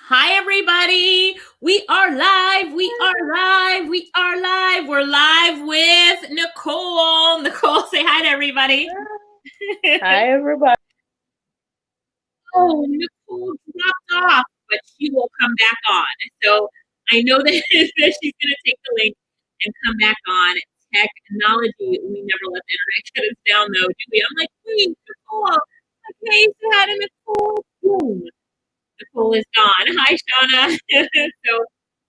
Hi, everybody. We are live. We are live. We are live. We're live with Nicole. Nicole, say hi to everybody. Hi, everybody. Oh, Nicole dropped off, but she will come back on. So I know that, that she's going to take the link and come back on. Technology, we never let the internet shut us down, though, do we? I'm like, please, Nicole. Okay, say hi to Nicole. Boom. Nicole is gone. Hi, Shauna. So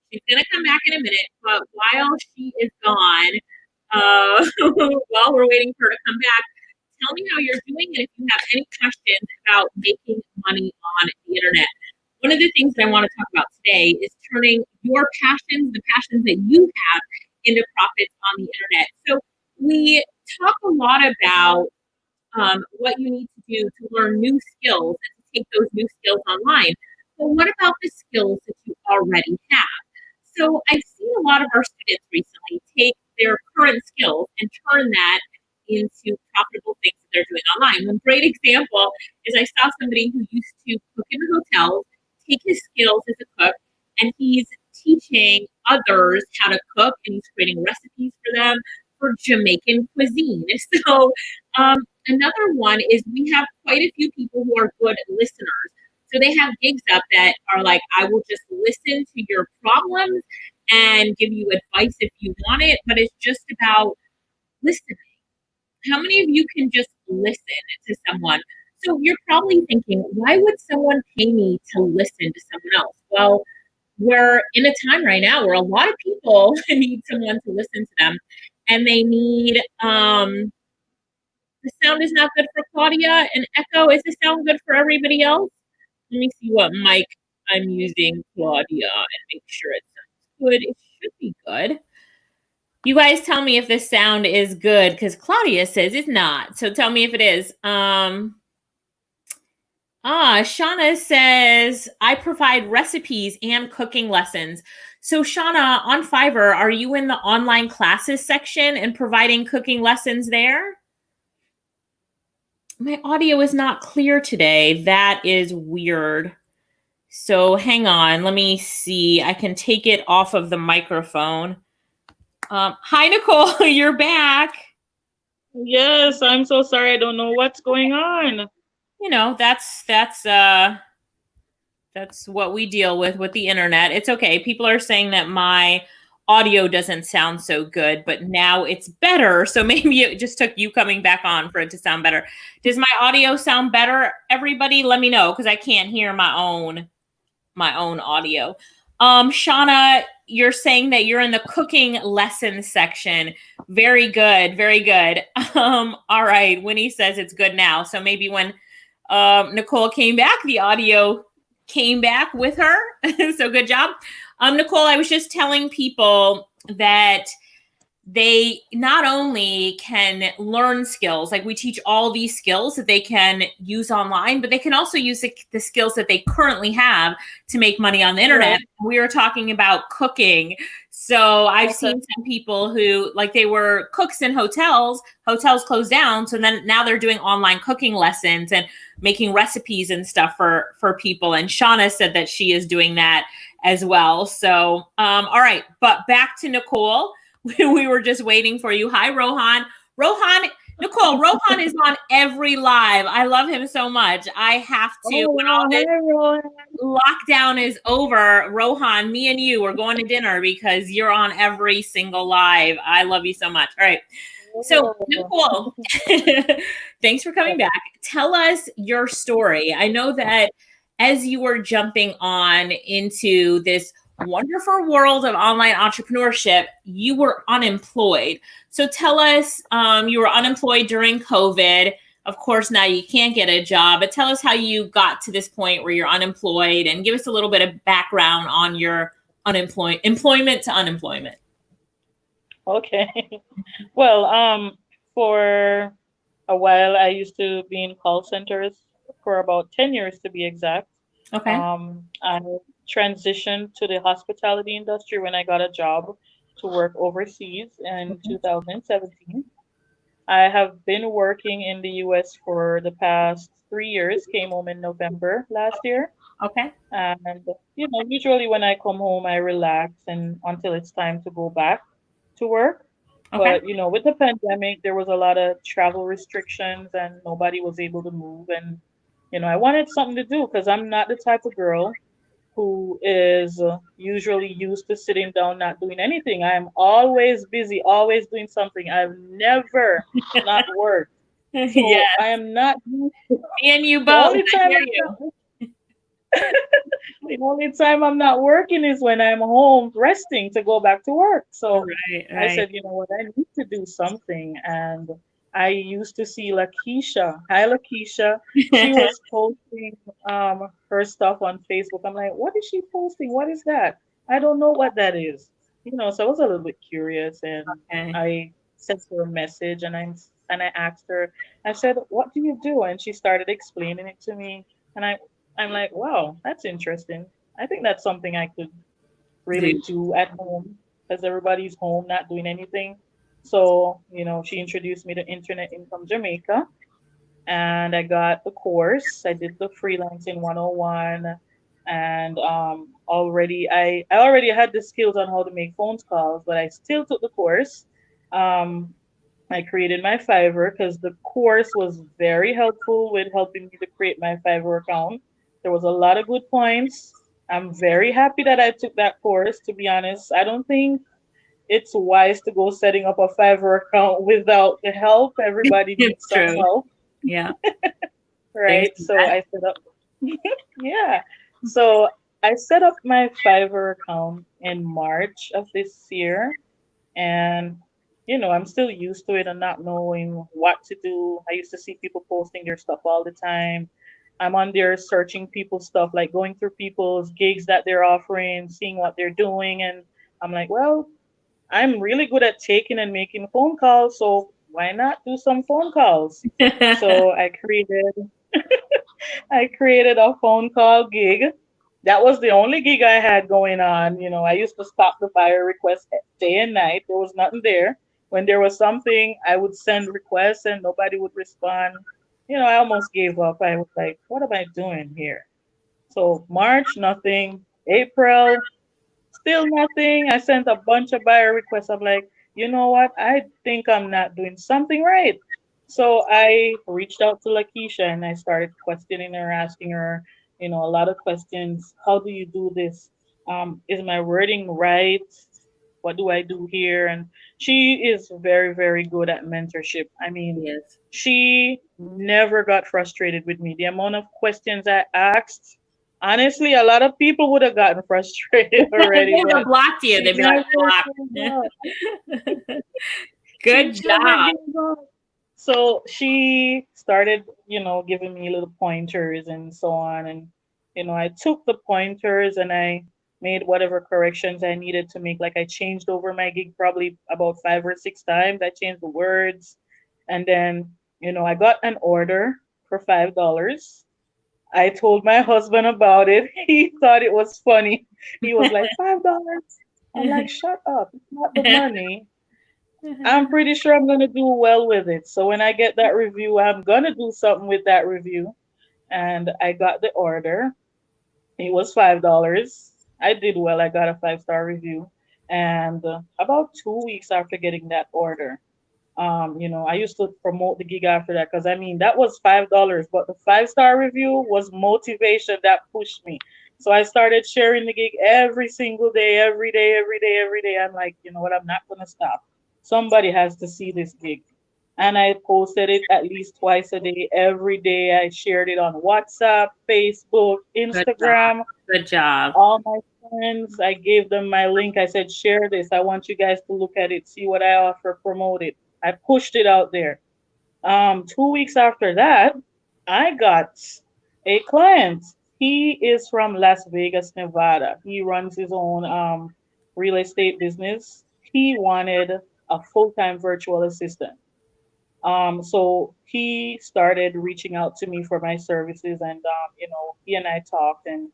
she's gonna come back in a minute, but while she is gone, while we're waiting for her to come back, tell me how you're doing and if you have any questions about making money on the internet. One of the things that I want to talk about today is turning your passions, the passions that you have, into profits on the internet. So we talk a lot about what you need to do to learn new skills and to take those new skills online. But what about the skills that you already have? So I've seen a lot of our students recently take their current skills and turn that into profitable things that they're doing online. One great example is I saw somebody who used to cook in hotels, take his skills as a cook, and he's teaching others how to cook and he's creating recipes for them for Jamaican cuisine. So another one is we have quite a few people who are good listeners. So they have gigs up that are like, I will just listen to your problems and give you advice if you want it, but it's just about listening. How many of you can just listen to someone? So you're probably thinking, why would someone pay me to listen to someone else? Well, we're in a time right now where a lot of people need someone to listen to them and they need the sound is not good for Claudia and Echo. Is the sound good for everybody else? Let me see what mic I'm using, Claudia, and make sure it sounds good. It should be good. You guys tell me if this sound is good because Claudia says it's not. So tell me if it is. Shauna says I provide recipes and cooking lessons. So Shauna, on Fiverr, are you in the online classes section and providing cooking lessons there? My audio is not clear today. That is weird. So hang on. Let me see. I can take it off of the microphone. Hi, Nicole. You're back. Yes, I'm so sorry. I don't know what's going on. You know, that's what we deal with the internet. It's okay. People are saying that my audio doesn't sound so good, but now it's better. So maybe it just took you coming back on for it to sound better. Does my audio sound better? Everybody, let me know because I can't hear my own audio. Shauna, you're saying that you're in the cooking lesson section. Very good, very good. All right, Winnie says it's good now. So maybe when Nicole came back, the audio came back with her. So good job. Nicole, I was just telling people that they not only can learn skills, like we teach all these skills that they can use online, but they can also use the skills that they currently have to make money on the internet. Right. We were talking about cooking. So I've Okay. seen some people who, like, they were cooks in hotels closed down. So then now they're doing online cooking lessons and making recipes and stuff for people. And Shauna said that she is doing that as well. So, all right, but back to Nicole. We were just waiting for you. Hi, Rohan. Nicole, Rohan is on every live. I love him so much. I have to, Oh, when all wow. Hi, this everyone. lockdown is over, Rohan, me and you, we're going to dinner because you're on every single live. I love you so much. All right. So, Oh. Nicole, thanks for coming back. Tell us your story. I know that as you were jumping on into this wonderful world of online entrepreneurship, you were unemployed. So tell us, you were unemployed during COVID. Of course, now you can't get a job, but tell us how you got to this point where you're unemployed and give us a little bit of background on your employment to unemployment. Okay. Well, for a while, I used to be in call centers for about 10 years to be exact. Okay. I transitioned to the hospitality industry when I got a job to work overseas in Okay. 2017. I have been working in the US for the past 3 years, came home in November last year. Okay. And usually when I come home, I relax and until it's time to go back to work. Okay. But with the pandemic, there was a lot of travel restrictions and nobody was able to move. And I wanted something to do because I'm not the type of girl who is usually used to sitting down not doing anything. I'm always busy, always doing something. I've never not worked. So I Yes. am not used to Me and you the both. only I time hear I'm you. not the only time I'm not working is when I'm home resting to go back to work. So Right, I right. said, you know what, I need to do something. And I used to see Lakeisha. Hi, Lakeisha. She was posting her stuff on Facebook. I'm like, what is she posting? What is that? I don't know what that is. So I was a little bit curious and Okay. I sent her a message and I asked her, I said, what do you do? And she started explaining it to me. And I'm like, wow, that's interesting. I think that's something I could really Do do at home because everybody's home not doing anything. So, she introduced me to Internet Income Jamaica and I got the course. I did the freelancing 101 and I already had the skills on how to make phone calls, but I still took the course. Um, I created my Fiverr because the course was very helpful with helping me to create my Fiverr account. There was a lot of good points. I'm very happy that I took that course, to be honest. I don't think it's wise to go setting up a Fiverr account without the help. Everybody needs it's some true. help, Yeah. Thanks right? for So I set up, yeah. So I set up my Fiverr account in March of this year and I'm still used to it and not knowing what to do. I used to see people posting their stuff all the time. I'm on there searching people's stuff, like going through people's gigs that they're offering, seeing what they're doing, and I'm like, well, I'm really good at taking and making phone calls, so why not do some phone calls? that. So I created a phone call gig. That was the only gig I had going on. I used to stop the buyer requests day and night. There was nothing there. When there was something, I would send requests and nobody would respond. I almost gave up. I was like, what am I doing here? So March, nothing. April, still nothing. I sent a bunch of buyer requests. I'm like, you know what? I think I'm not doing something right. So I reached out to Lakeisha and I started questioning her, asking her, a lot of questions. How do you do this? Is my wording right? What do I do here? And she is very, very good at mentorship. I mean, Yes. she never got frustrated with me. The amount of questions I asked, honestly, a lot of people would have gotten frustrated already, They would have but blocked you. she They'd be like, never gave up. blocked. She Good never job. gave up. So she started, giving me little pointers and so on. And, I took the pointers and I made whatever corrections I needed to make. Like I changed over my gig probably about 5 or 6 times. I changed the words. And then, I got an order for $5. I told my husband about it. He thought it was funny. He was like, $5? I'm like, shut up. It's not the money. I'm pretty sure I'm gonna do well with it. So when I get that review, I'm gonna do something with that review. And I got the order. It was $5. I did well. I got a 5-star review. And about 2 weeks after getting that order, I used to promote the gig after that because I mean that was $5, but the 5-star review was motivation that pushed me. So I started sharing the gig every single day, every day, every day, every day. I'm like, you know what, I'm not gonna stop. Somebody has to see this gig. And I posted it at least twice a day, every day. I shared it on WhatsApp, Facebook, Good job. Instagram, Good job. all my friends. I gave them my link. I said, share this. I want you guys to look at it, see what I offer, promote it. I pushed it out there. 2 weeks after that, I got a client. He is from Las Vegas, Nevada. He runs his own real estate business. He wanted a full-time virtual assistant. So he started reaching out to me for my services, and he and I talked, and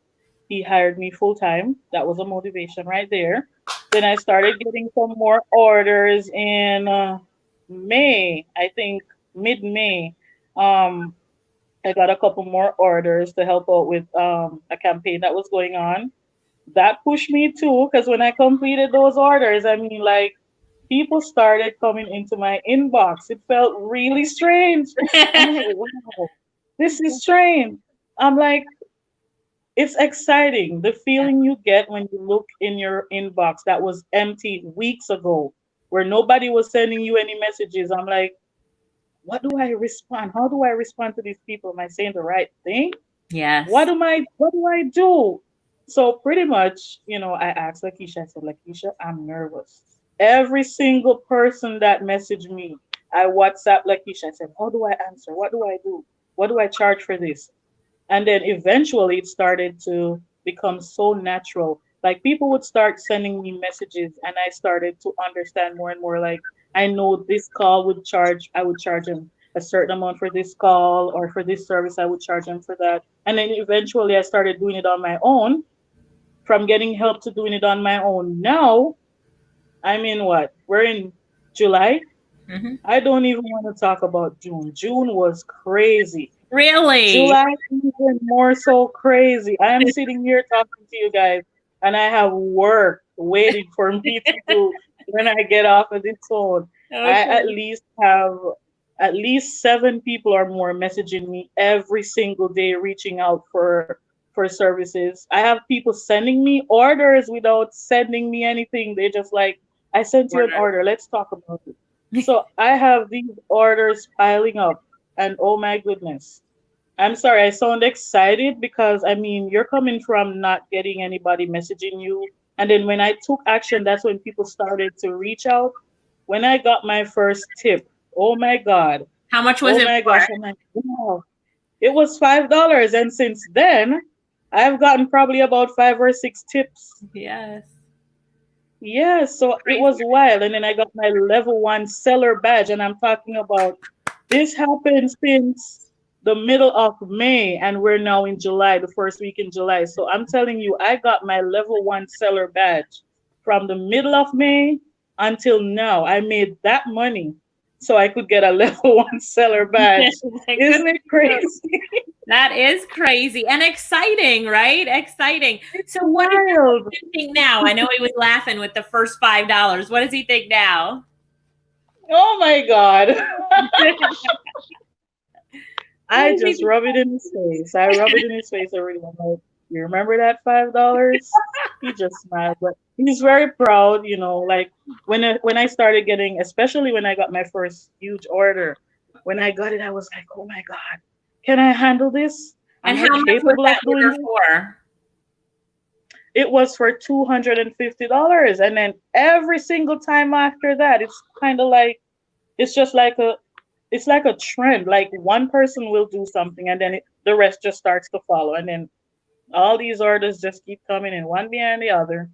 he hired me full time. That was a motivation right there. Then I started getting some more orders in May, I think mid May. Um, I got a couple more orders to help out with a campaign that was going on. That pushed me too, because when I completed those orders, I mean, like, people started coming into my inbox. It felt really strange. I'm like, wow, this is strange. I'm like, it's exciting. The feeling you get when you look in your inbox that was empty weeks ago, where nobody was sending you any messages. I'm like, what do I respond? How do I respond to these people? Am I saying the right thing? Yes. What do I do? So pretty much, I asked Lakeisha, I said, Lakeisha, I'm nervous. Every single person that messaged me, I WhatsApp Lakeisha. I said, how do I answer? What do I do? What do I charge for this? And then eventually it started to become so natural. Like people would start sending me messages and I started to understand more and more, like I know this call would charge, I would charge them a certain amount for this call, or for this service I would charge them for that. And then eventually I started doing it on my own, from getting help to doing it on my own. Now I'm in what? We're in July. Hmm. I don't even want to talk about June. June was crazy. Really? July even more so crazy. I am sitting here talking to you guys, and I have work waiting for me to do when I get off of this phone. I at Okay. least have at least 7 people or more messaging me every single day, reaching out for services. I have people sending me orders without sending me anything. They just like, I sent you an Order. order. Let's talk about it. So I have these orders piling up, and oh my goodness, I'm sorry, I sound excited because I mean, you're coming from not getting anybody messaging you. And then when I took action, that's when people started to reach out. When I got my first tip, oh my God, How much was oh it my for? gosh, I'm like, wow, it was $5. And since then, I've gotten probably about 5 or 6 tips. Yes. Yeah, so it Crazy. was wild. And then I got my level 1 seller badge, and I'm talking about this happened since the middle of May, and we're now in July, the first week in July. So I'm telling you, I got my level 1 seller badge from the middle of May until now. I made that money so I could get a level 1 seller badge. Good Isn't for it you. crazy? That is crazy and exciting, right? Exciting. It's So what does your wild. husband think now? I know he was laughing with the first $5. What does he think now? Oh my God. What I does he just think? rub it in his face. I rub it in his face every day. I'm like, you remember that $5? He just smiled, but he's very proud. Like when I started getting, especially when I got my first huge order, when I got it, I was like, oh my God, can I handle this? And Am I how much was capable of that doing order this? for? It was for $250, and then every single time after that, it's kind of like it's just like a trend. Like one person will do something, and then the rest just starts to follow, and then all these orders just keep coming in one behind the other.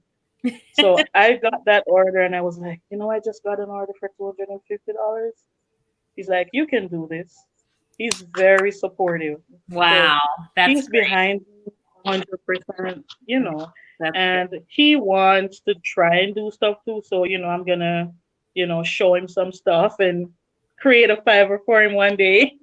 So I got that order, and I was like, I just got an order for $250. He's like, you can do this. He's very supportive. So Wow, that's he's great. behind me 100%. That's good. And he wants to try and do stuff too. So, I'm gonna, show him some stuff and create a Fiverr for him one day.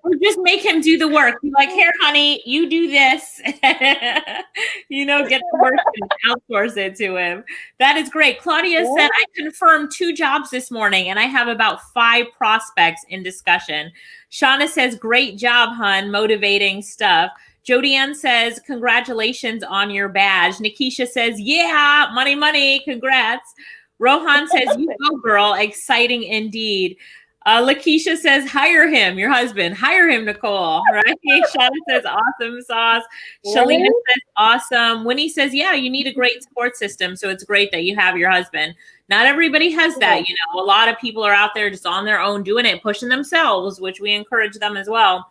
Or just make him do the work. Be like, here, honey, you do this. Get the work and outsource it to him. That is great. Claudia said, Yeah. I confirmed 2 jobs this morning and I have about 5 prospects in discussion. Shauna says, great job, hun. Motivating stuff. Jody Ann says, congratulations on your badge. Nikisha says, yeah, money, money. Congrats. Rohan says, you go, girl. Exciting indeed. Lakeisha says, hire him, your husband. Hire him, Nicole. Right? Shauna says, awesome sauce. Shalina Right? says, awesome. Winnie says, yeah, you need a great support system. So it's great that you have your husband. Not everybody has Yeah. that. A lot of people are out there just on their own doing it, pushing themselves, which we encourage them as well.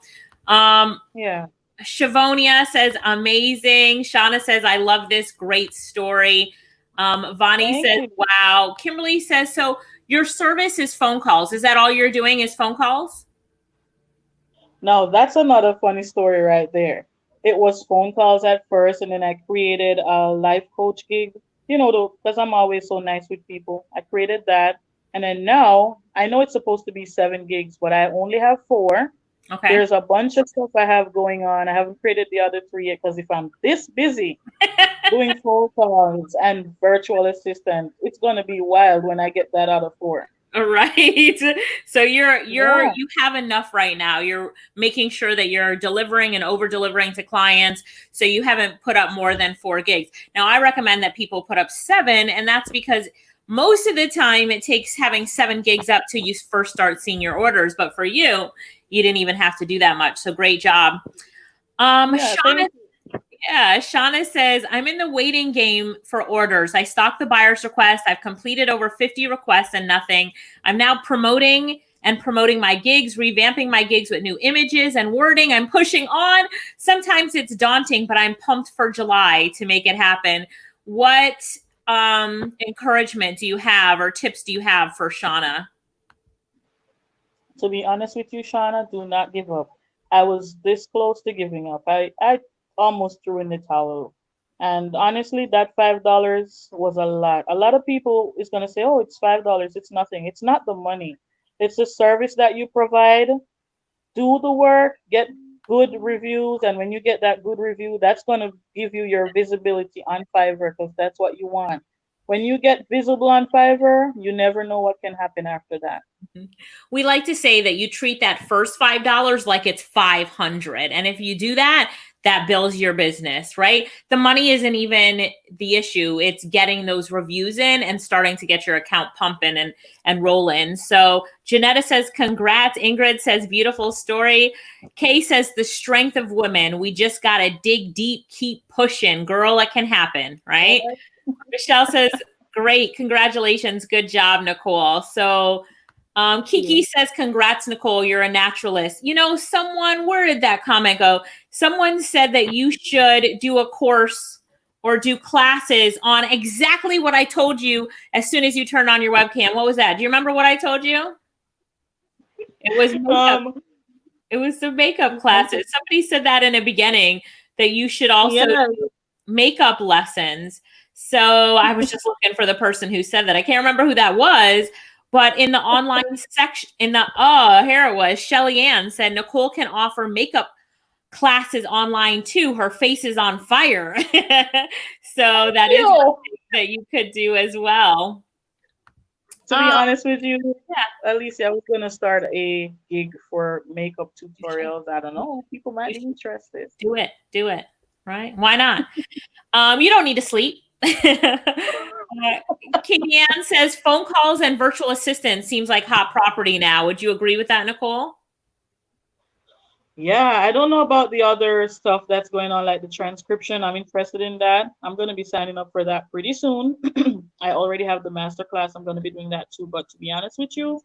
Yeah. Shavonia says, amazing. Shauna says, I love this. Great story. Vani Thank says, you. wow. Kimberly says, so your service is phone calls. Is that all you're doing is phone calls? Now that's another funny story right there. It was phone calls at first, and then I created a life coach gig. Because I'm always so nice with people. I created that. And then now I know it's supposed to be 7 gigs, but I only have 4. Okay. There's a bunch of stuff I have going on. I haven't created the other 3 yet because if I'm this busy doing phone calls and virtual assistant, it's gonna be wild when I get that other 4. Right. So Yeah. you have enough right now. You're making sure that you're delivering and over delivering to clients. So you haven't put up more than 4 gigs. Now I recommend that people put up 7, and that's because most of the time it takes having 7 gigs up till you first start seeing your orders. But for you, you didn't even have to do that much. So great job. Yeah. Shauna, Thank you. yeah, Shauna says, I'm in the waiting game for orders. I stalked the buyer's request. I've completed over 50 requests and nothing. I'm now promoting my gigs, revamping my gigs with new images and wording. I'm pushing on. Sometimes it's daunting, but I'm pumped for July to make it happen. What encouragement do you have or tips do you have for Shauna? To be honest with you, Shauna, do not give up. I was this close to giving up. I almost threw in the towel. And honestly, that $5 was a lot. A lot of people is gonna say, "Oh, it's $5. It's nothing." It's not the money. It's the service that you provide. Do the work, get good reviews, and when you get that good review, that's gonna give you your visibility on Fiverr because that's what you want. When you get visible on Fiverr, you never know what can happen after that. We like to say that you treat that first $5 like it's 500. And if you do that, that builds your business, right? The money isn't even the issue. It's getting those reviews in and starting to get your account pumping and rolling. So Janetta says, congrats. Ingrid says, beautiful story. Kay says, the strength of women. We just got to dig deep, keep pushing. Girl, it can happen, right? Michelle says, great. Congratulations. Good job, Nicole. So Kiki says, congrats, Nicole. You're a naturalist. You know, where did that comment go? Someone said that you should do a course or do classes on exactly what I told you as soon as you turned on your webcam. What was that? Do you remember what I told you? It was makeup. Um, It was the makeup classes. Somebody said that in the beginning that you should also yeah, do makeup lessons. So I was just looking for the person who said that. I can't remember who that was, but in the online section, here it was. Shelly Ann said Nicole can offer makeup classes online too. Her face is on fire. So that is one yo. thing that you could do as well. To be Um, honest with you, yeah, Alicia, I was gonna start a gig for makeup you should. tutorials. I don't know. People might You be should interested. do it. Do it. Right? Why not? You don't need to sleep. Katie Ann says phone calls and virtual assistants seems like hot property now. Would you agree with that, Nicole? Yeah, I don't know about the other stuff that's going on, like the transcription. I'm interested in that. I'm gonna be signing up for that pretty soon. I already have the master class. I'm gonna be doing that too. But to be honest with you,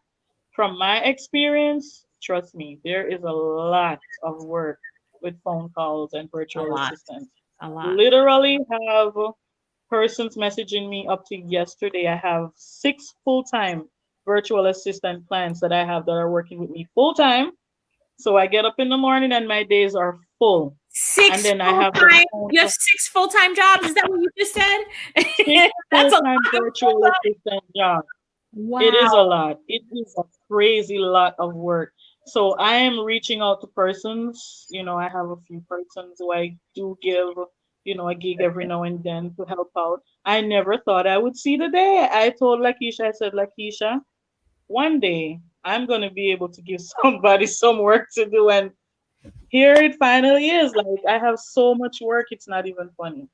from my experience, trust me, there is a lot of work with phone calls and A virtual lot. assistants. A lot. Literally have persons messaging me up to yesterday. I have 6 full-time virtual assistant clients that I have that are working with me full time. So I get up in the morning and my days are full. And Six then I full have the time. phone You have 6 full-time jobs. Is that what you just said? six That's a full-time lot of virtual full-time. assistant jobs. It is a Wow. lot. It is a crazy lot of work. So I am reaching out to persons. I have a few persons who I do give, a gig every now and then to help out. I never thought I would see the day. I told Lakeisha, I said, Lakeisha, one day I'm gonna be able to give somebody some work to do, and here it finally is. Like I have so much work, it's not even funny.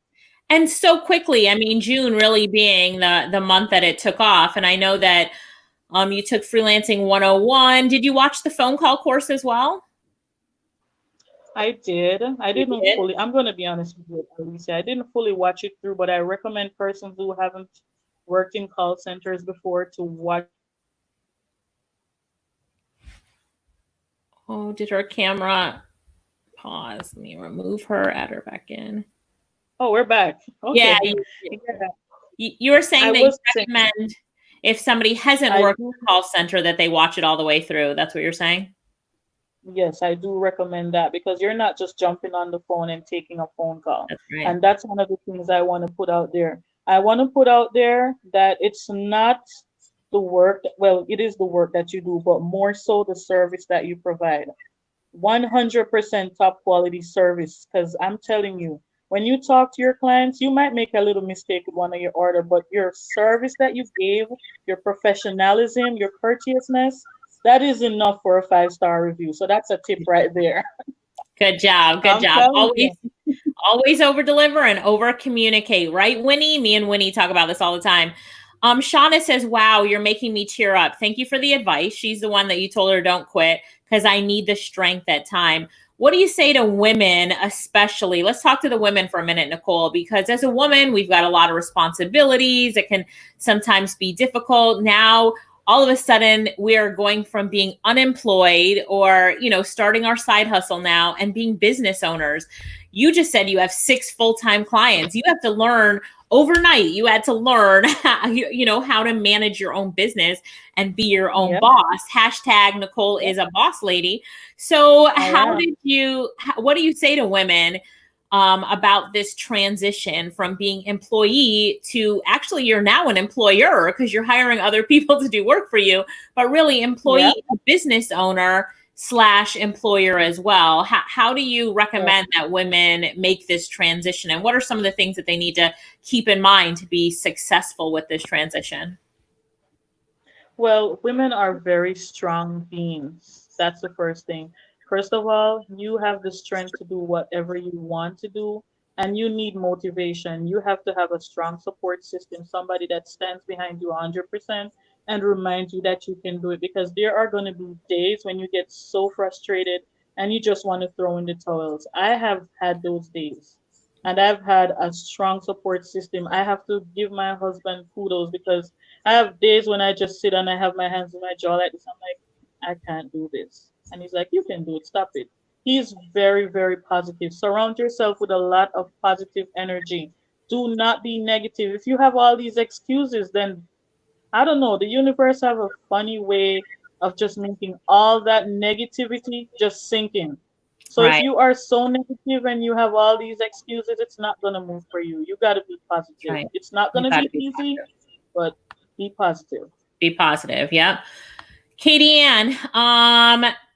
And so quickly. I mean, June really being the month that it took off. And I know that you took freelancing 101. Did you watch the phone call course as well? I did. I You didn't did. fully. I'm gonna be honest with you, Alicia. I didn't fully watch it through, but I recommend persons who haven't worked in call centers before to watch. Oh, did her camera pause? Let me remove her, add her back in. Oh, we're back. Yeah, Okay. Yeah, you were saying I that you was saying. recommend if somebody hasn't I worked do. in a call center that they watch it all the way through. That's what you're saying? Yes, I do recommend that because you're not just jumping on the phone and taking a phone call. That's right. And that's one of the things I want to put out there. I want to put out there that it's not the work, well, it is the work that you do, but more so the service that you provide. 100% top quality service. Because I'm telling you, when you talk to your clients, you might make a little mistake with one of your order, but your service that you gave, your professionalism, your courteousness, that is enough for a 5-star review. So that's a tip right there. Good job. Good I'm job. telling you. Always over deliver and over communicate, right? Winnie, me and Winnie talk about this all the time. Shauna says, wow, you're making me tear up. Thank you for the advice. She's the one that you told her don't quit because I need the strength at time. What do you say to women, especially? Let's talk to the women for a minute, Nicole, because as a woman, we've got a lot of responsibilities. It can sometimes be difficult. Now, all of a sudden, we are going from being unemployed or, starting our side hustle now and being business owners. You just said you have 6 full-time clients. You have to learn overnight. You had to learn how to manage your own business and be your own boss. Hashtag Nicole is a boss lady. So what do you say to women about this transition from being employee to actually you're now an employer because you're hiring other people to do work for you, but really employee, a business owner / employer as well. How do you recommend that women make this transition? And what are some of the things that they need to keep in mind to be successful with this transition? Well, women are very strong beings. That's the first thing. First of all, you have the strength to do whatever you want to do, and you need motivation. You have to have a strong support system, somebody that stands behind you 100% and reminds you that you can do it, because there are going to be days when you get so frustrated and you just want to throw in the towels. I have had those days, and I've had a strong support system. I have to give my husband kudos because I have days when I just sit and I have my hands in my jaw like this. I'm like, I can't do this. And he's like, you can do it. Stop it. He's very, very positive. Surround yourself with a lot of positive energy. Do not be negative. If you have all these excuses, then I don't know. The universe have a funny way of just making all that negativity just sink in. So if Right. you are so negative and you have all these excuses, it's not gonna move for you. You got to be positive. Right. It's not You gonna got to be be easy, positive. but be positive. Be positive. Yeah. Katie Ann,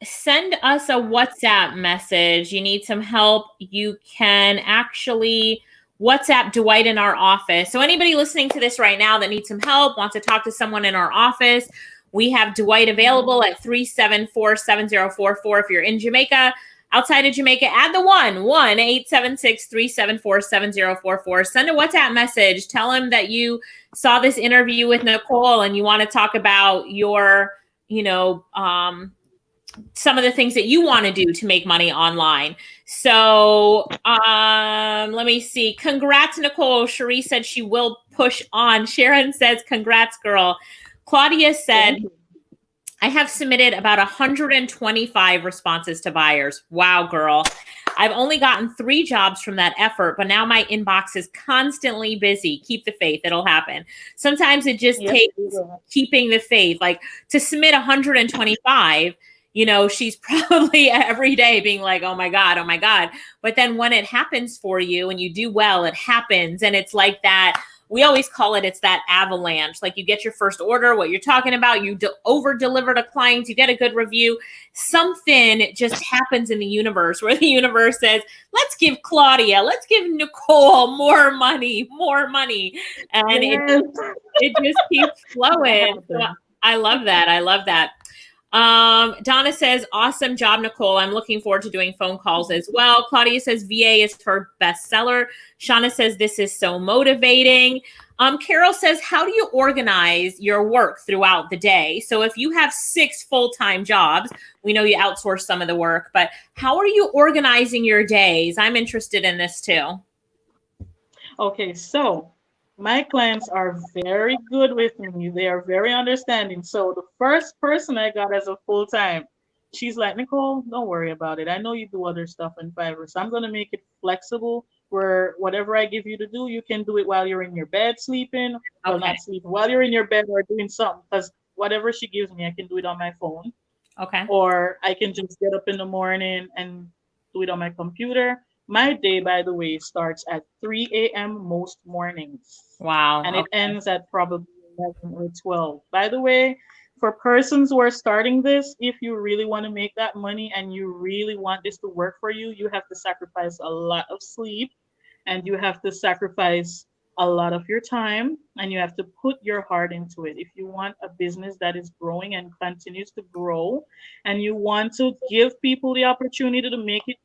send us a WhatsApp message. You need some help. You can actually WhatsApp Dwight in our office. So anybody listening to this right now that needs some help, wants to talk to someone in our office, we have Dwight available at 374-7044. If you're in Jamaica, outside of Jamaica, add the 1-877-374-7044. Send a WhatsApp message. Tell him that you saw this interview with Nicole and you want to talk about your some of the things that you want to do to make money online. So let me see. Congrats, Nicole. Cherie said she will push on. Sharon says, congrats, girl. Claudia said, I have submitted about 125 responses to buyers. Wow, girl. I've only gotten 3 jobs from that effort, but now my inbox is constantly busy. Keep the faith. It'll happen. Sometimes it just takes keeping the faith. Like to submit 125, she's probably every day being like, oh my God, oh my God. But then when it happens for you and you do well, it happens. And it's like that. We always call it's that avalanche. Like you get your first order, what you're talking about, you over deliver to clients, you get a good review. Something just happens in the universe where the universe says, let's give Claudia, let's give Nicole more money. And it just keeps flowing. So I love that. I love that. Donna says, awesome job, Nicole. I'm looking forward to doing phone calls as well. Claudia says, VA is her bestseller. Shauna says, this is so motivating. Carol says, how do you organize your work throughout the day? So if you have 6 full-time jobs, we know you outsource some of the work, but how are you organizing your days? I'm interested in this too. Okay, so my clients are very good with me. They are very understanding. So the first person I got as a full-time, she's like, Nicole, don't worry about it. I know you do other stuff in Fiverr, so I'm going to make it flexible where whatever I give you to do, you can do it while you're in your bed sleeping, well, not sleeping, while you're in your bed or doing something, because whatever she gives me, I can do it on my phone. Okay. Or I can just get up in the morning and do it on my computer. My day, by the way, starts at 3 a.m. most mornings. Wow. And it ends at probably 11 or 12. By the way, for persons who are starting this, if you really want to make that money and you really want this to work for you, you have to sacrifice a lot of sleep and you have to sacrifice a lot of your time and you have to put your heart into it. If you want a business that is growing and continues to grow and you want to give people the opportunity to make it,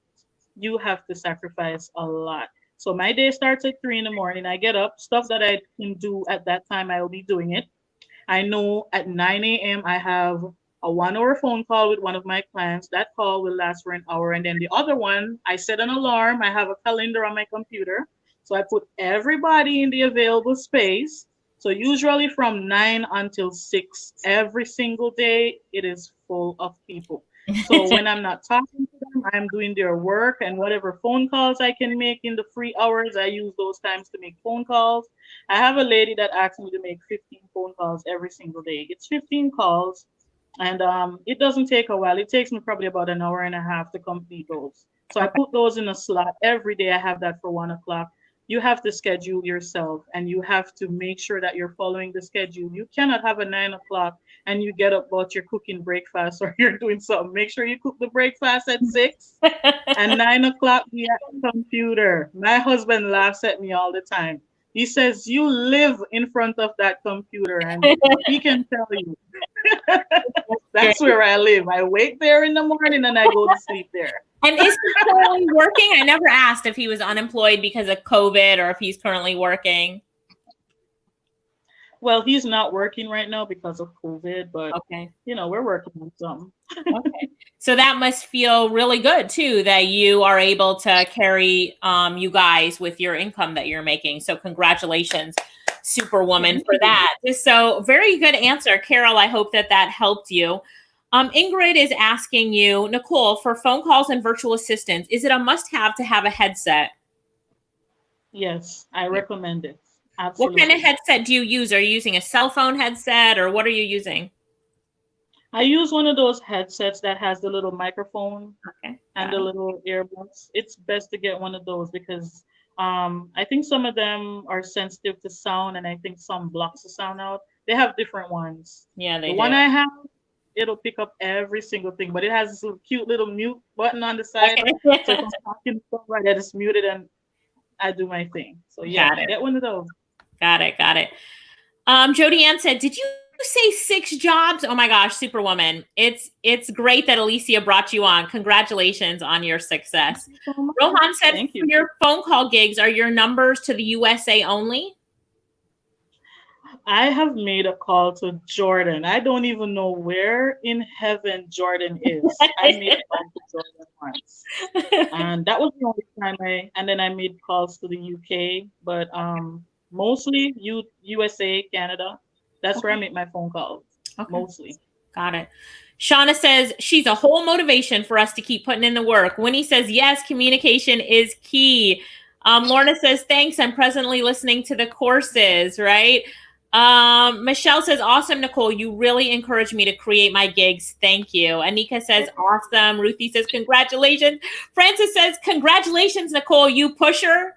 you have to sacrifice a lot. So my day starts at 3 in the morning. I get up, stuff that I can do at that time, I will be doing it. I know at 9 a.m. I have a 1 hour phone call with one of my clients. That call will last for an hour. And then the other one, I set an alarm. I have a calendar on my computer. So I put everybody in the available space. So usually from 9 until 6, every single day, it is full of people. So when I'm not talking to them, I'm doing their work and whatever phone calls I can make in the free hours, I use those times to make phone calls. I have a lady that asks me to make 15 phone calls every single day. It's 15 calls, and it doesn't take a while. It takes me probably about an hour and a half to complete those. So I Okay. put those in a slot every day. I have that for 1 o'clock. You have to schedule yourself and you have to make sure that you're following the schedule. You cannot have a 9 o'clock and you get up but you're cooking breakfast or you're doing something. Make sure you cook the breakfast at 6 and 9 o'clock be at the computer. My husband laughs at me all the time. He says, "You live in front of that computer," and he can tell you Great. that's where I live. I wake there in the morning and I go to sleep there. And is he currently working? I never asked if he was unemployed because of COVID or if he's currently working. Well, he's not working right now because of COVID, but Okay. we're working on something. Okay. So that must feel really good too, that you are able to carry you guys with your income that you're making. So congratulations, Superwoman, Thank for you. that. So very good answer, Carol. I hope that that helped you. Ingrid is asking you, Nicole, for phone calls and virtual assistants, is it a must-have to have a headset? Yes, I recommend it. What kind of Absolutely. headset do you use? Are you using a cell phone headset or what are you using? I use one of those headsets that has the little microphone Okay. and Got the it. little earbuds. It's best to get one of those because I think some of them are sensitive to sound and I think some blocks the sound out. They have different ones. Yeah, The they do. one I have, it'll pick up every single thing, but it has this little cute little mute button on the side. So if Okay. I'm talking to somebody, I just mute it and I do my thing. So yeah, Got it. get one of those. Got it. Got it. Jody Ann said, "Did you say 6 jobs? Oh my gosh, Superwoman! It's great that Alicia brought you on. Congratulations on your success." Thank you so much. Rohan said, Thank "For you. your phone call gigs, are your numbers to the USA only?" I have made a call to Jordan. I don't even know where in heaven Jordan is. I made a call to Jordan once. And that was the only time and then I made calls to the UK, but mostly USA, Canada. That's where I Okay. make my phone calls, Okay. mostly. Got it. Shauna says she's a whole motivation for us to keep putting in the work. Winnie says, yes, communication is key. Lorna says, thanks. I'm presently listening to the courses, right? Michelle says, awesome, Nicole. You really encouraged me to create my gigs. Thank you. Anika says, awesome. Ruthie says, congratulations. Francis says, congratulations, Nicole. You pusher.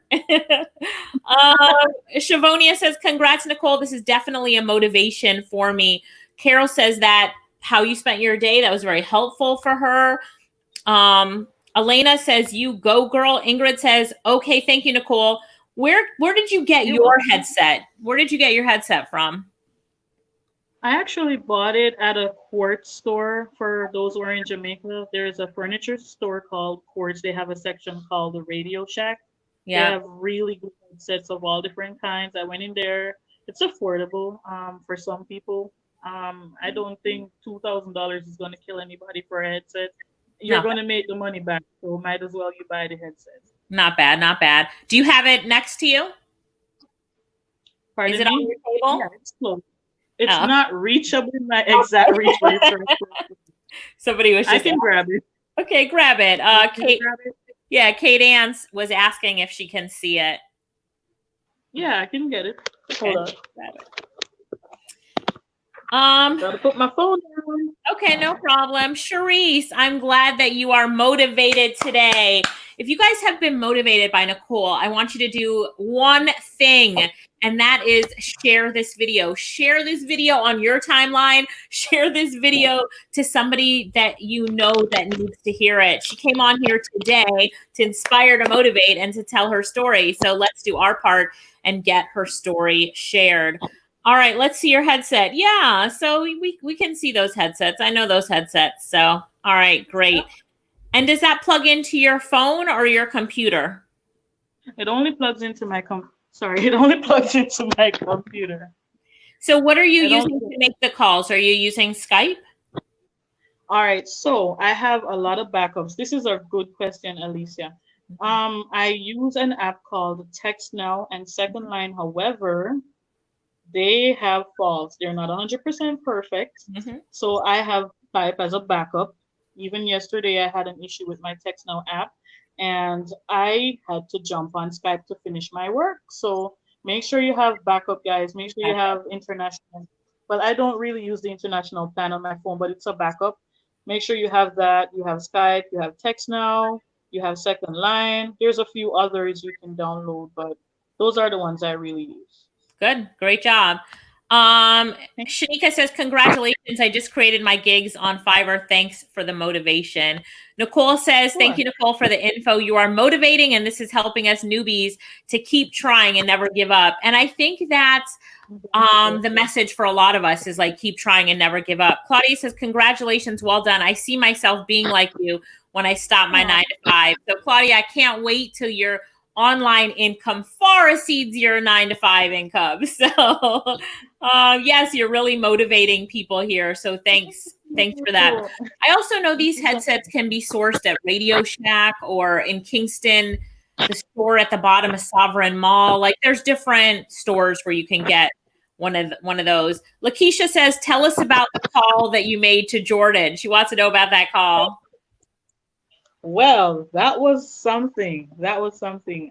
Shavonia says, congrats, Nicole. This is definitely a motivation for me. Carol says that how you spent your day, that was very helpful for her. Elena says, you go, girl. Ingrid says, okay, thank you, Nicole. Where did you get your headset? Where did you get your headset from? I actually bought it at a Quartz store. For those who are in Jamaica, there's a furniture store called Quartz. They have a section called the Radio Shack. They Yeah. have really good headsets of all different kinds. I went in there. It's affordable for some people. I don't think $2,000 is going to kill anybody for a headset. You're Not going to make the money back, so might as well you buy the headset. Not bad, not bad. Do you have it next to you? Is Pardon it on me? your table? Yeah, it's close. It's Oh, not reachable in my exact reach, but it's right close. somebody was I just can grab it. okay. Grab it. Can you Kate. grab it? Yeah, Kate Ann was asking if she can see it. Yeah, I can get it. Okay. Hold on. Grab it. Gotta put my phone down. Okay, no problem. Charisse, I'm glad that you are motivated today. If you guys have been motivated by Nicole, I want you to do one thing. and that is share this video. Share this video on your timeline. Share this video to somebody that you know that needs to hear it. She came on here today to inspire, to motivate, and to tell her story. So let's do our part and get her story shared. All right, let's see your headset. Yeah, so we can see those headsets. I know those headsets. So, all right, great. And does that plug into your phone or your computer? It only plugs into my it only plugs into my computer. So what are you using to make the calls? Are you using Skype? All right, so I have a lot of backups. This is a good question, Alicia. I use an app called TextNow and Second Line. However, they have faults. They're not 100% perfect. So I have Skype as a backup. Even yesterday, I had an issue with my TextNow app, and I had to jump on Skype to finish my work. So make sure you have backup, guys. Make sure you have international. But I don't really use the international plan on my phone, but it's a backup. Make sure you have that. You have Skype, you have TextNow, you have Second Line. There's a few others you can download, but those are the ones I really use. Good. Great job. Shanika says, congratulations. I just created my gigs on Fiverr. Thanks for the motivation. Nicole says, thank you, Nicole, for the info. You are motivating, and this is helping us newbies to keep trying and never give up. And I think that's the message for a lot of us is like, keep trying and never give up. Claudia says, congratulations. Well done. I see myself being like you when I stop my 9 to 5. So Claudia, I can't wait till your online income far exceeds your 9 to 5 income. So yes, you're really motivating people here. So thanks for that. I also know these headsets can be sourced at Radio Shack or in Kingston, the store at the bottom of Sovereign Mall. Like there's different stores where you can get one of those. Lakeisha says, tell us about the call that you made to Jordan. She wants to know about that call. Well, that was something.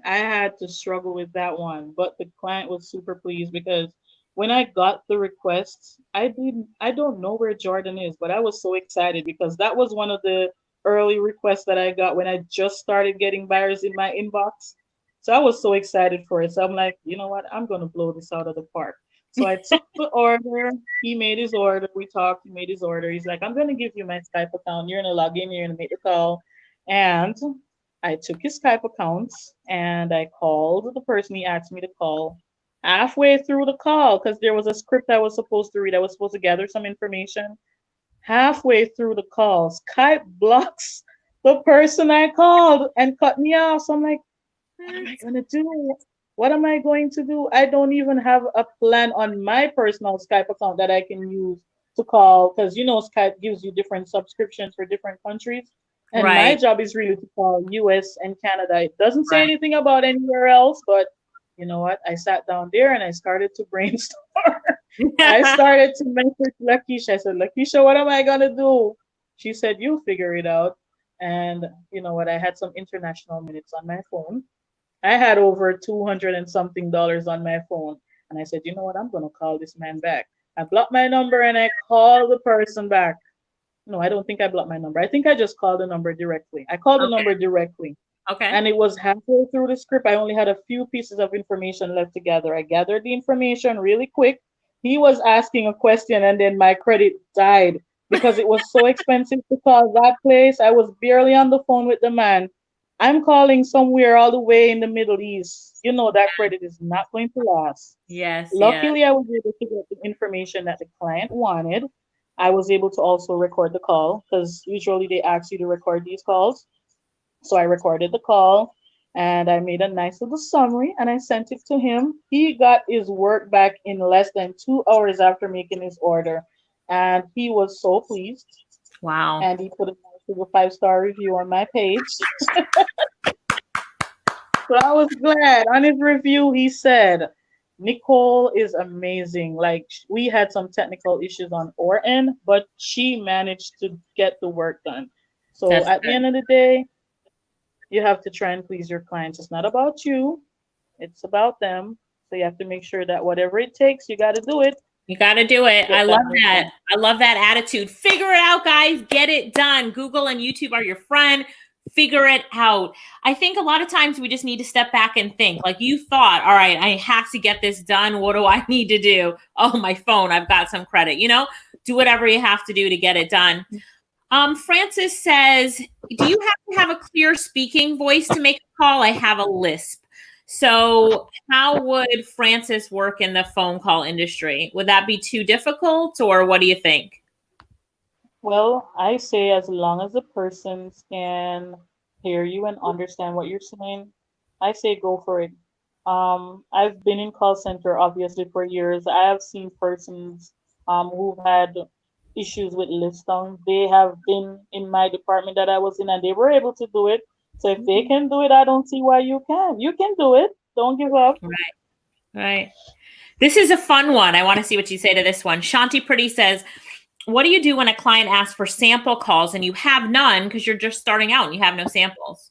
I had to struggle with that one, but the client was super pleased because when I got the requests, I don't know where Jordan is, but I was so excited because that was one of the early requests that I got when I just started getting buyers in my inbox. So I was so excited for it. So I'm like, you know what? I'm going to blow this out of the park. So I took the order. He made his order. We talked. He made his order. He's like, I'm going to give you my Skype account. You're going to log in. You're going to make the call. And I took his Skype account and I called the person he asked me to call. Halfway through the call, because there was a script I was supposed to read, I was supposed to gather some information. Halfway through the call, Skype blocks the person I called and cut me off. So I'm like, what am I going to do? What am I going to do? I don't even have a plan on my personal Skype account that I can use to call, because you know Skype gives you different subscriptions for different countries. And my job is really to call US and Canada. It doesn't say anything about anywhere else, but you know what? I sat down there and I started to brainstorm. I started to message Lakeisha. I said, Lakeisha, what am I going to do? She said, you figure it out. And you know what? I had some international minutes on my phone. I had over 200 and something dollars on my phone. And I said, you know what? I'm going to call this man back. I blocked my number and I called the person back. No, I don't think I blocked my number. I think I just called the number directly. I called the number directly. Okay. And it was halfway through the script. I only had a few pieces of information left to gather. I gathered the information really quick. He was asking a question and then my credit died because it was so expensive to call that place. I was barely on the phone with the man. I'm calling somewhere all the way in the Middle East. You know that credit is not going to last. Yes. Luckily, I was able to get the information that the client wanted. I was able to also record the call because usually they ask you to record these calls. So I recorded the call and I made a nice little summary and I sent it to him. He got his work back in less than 2 hours after making his order. And he was so pleased. Wow. And he put a nice little 5-star review on my page. So I was glad. On his review, he said, Nicole is amazing. Like, we had some technical issues on our end, but she managed to get the work done. So at the end of the day, you have to try and please your clients. It's not about you. It's about them. So you have to make sure that whatever it takes, you got to do it. You got to do it. I love that. I love that attitude. Figure it out, guys. Get it done. Google and YouTube are your friend. figure it out. I think a lot of times we just need to step back and think. Like you thought, all right, I have to get this done. What do I need to do? Oh, my phone, I've got some credit. Do whatever you have to do to get it done. Francis says, do you have to have a clear speaking voice to make a call? I have a lisp. So how would Francis work in the phone call industry? Would that be too difficult, or what do you think? Well, I say as long as the persons can hear you and understand what you're saying, I say go for it. I've been in call center obviously for years. I have seen persons who've had issues with lip tongue. They have been in my department that I was in and they were able to do it. So if they can do it, I don't see why you can. You can do it. Don't give up. Right. Right. This is a fun one. I want to see what you say to this one. Shanti Pretty says, what do you do when a client asks for sample calls and you have none because you're just starting out and you have no samples?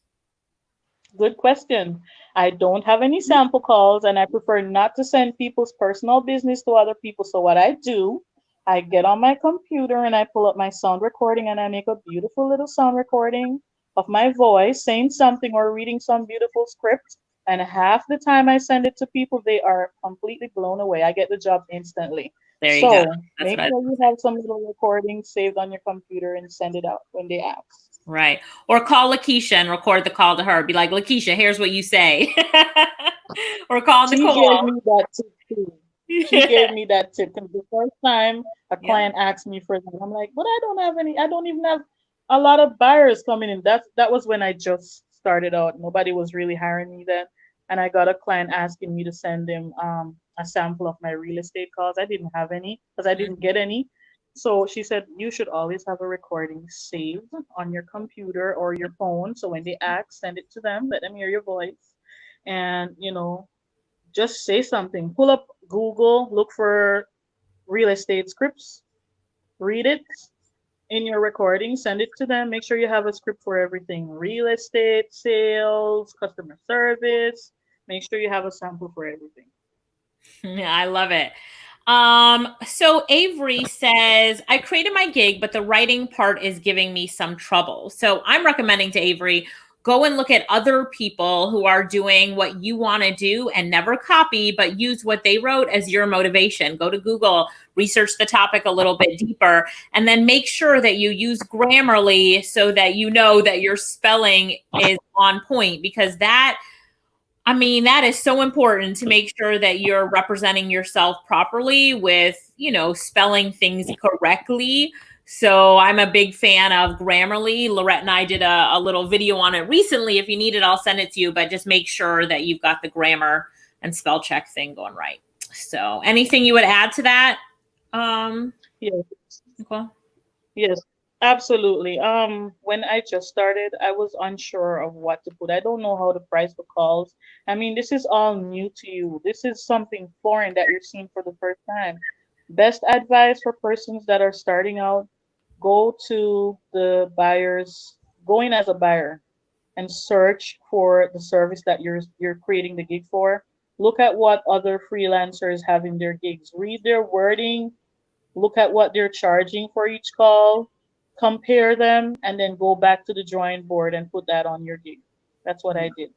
Good question. I don't have any sample calls and I prefer not to send people's personal business to other people. So what I do, I get on my computer and I pull up my sound recording and I make a beautiful little sound recording of my voice saying something or reading some beautiful script. And half the time I send it to people, they are completely blown away. I get the job instantly. There you go. So That's make what sure you have some little recording saved on your computer and send it out when they ask. Right. Or call Lakeisha and record the call to her. Be like, Lakeisha, here's what you say. Or call She Nicole. gave me that tip too. She gave me that tip. Because the first time a client asked me for that, I'm like, but I don't have any, I don't even have a lot of buyers coming in. That was when I just started out. Nobody was really hiring me then. And I got a client asking me to send him a sample of my real estate calls. I didn't have any because I didn't get any. So she said, you should always have a recording saved on your computer or your phone. So when they ask, send it to them, let them hear your voice. And, just say something. Pull up Google, look for real estate scripts, read it in your recording, send it to them. Make sure you have a script for everything real estate, sales, customer service. Make sure you have a sample for everything. Yeah, I love it. So Avery says, I created my gig, but the writing part is giving me some trouble. So I'm recommending to Avery, go and look at other people who are doing what you want to do and never copy, but use what they wrote as your motivation. Go to Google, research the topic a little bit deeper, and then make sure that you use Grammarly so that you know that your spelling is on point, because that is so important to make sure that you're representing yourself properly with, spelling things correctly. So I'm a big fan of Grammarly. Lorette and I did a little video on it recently. If you need it, I'll send it to you, but just make sure that you've got the grammar and spell check thing going right. So anything you would add to that? Yes. Nicole? Yes, absolutely. When I just started, I was unsure of what to put. I don't know how to price the calls. I mean, this is all new to you. This is something foreign that you're seeing for the first time. Best advice for persons that are starting out, go to the buyers, go in as a buyer and search for the service that you're creating the gig for. Look at what other freelancers have in their gigs. Read their wording, look at what they're charging for each call, compare them, and then go back to the drawing board and put that on your gig. That's what I did.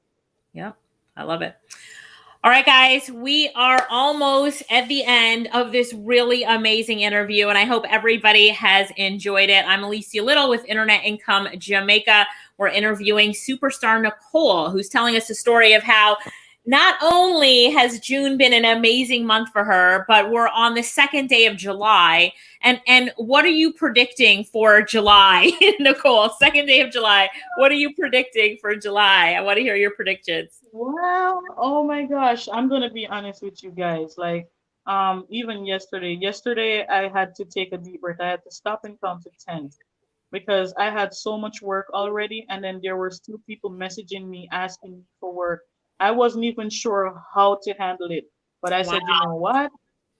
Yeah, I love it. All right, guys, we are almost at the end of this really amazing interview, and I hope everybody has enjoyed it. I'm Alicia Little with Internet Income Jamaica. We're interviewing superstar Nicole, who's telling us the story of how not only has June been an amazing month for her, but we're on the second day of July. And what are you predicting for July, Nicole? Second day of July. What are you predicting for July? I want to hear your predictions. Wow. Oh my gosh. I'm gonna be honest with you guys. Like, even yesterday I had to take a deep breath. I had to stop and count to 10 because I had so much work already, and then there were still people messaging me asking me for work. I wasn't even sure how to handle it. But I Wow. said, you know what?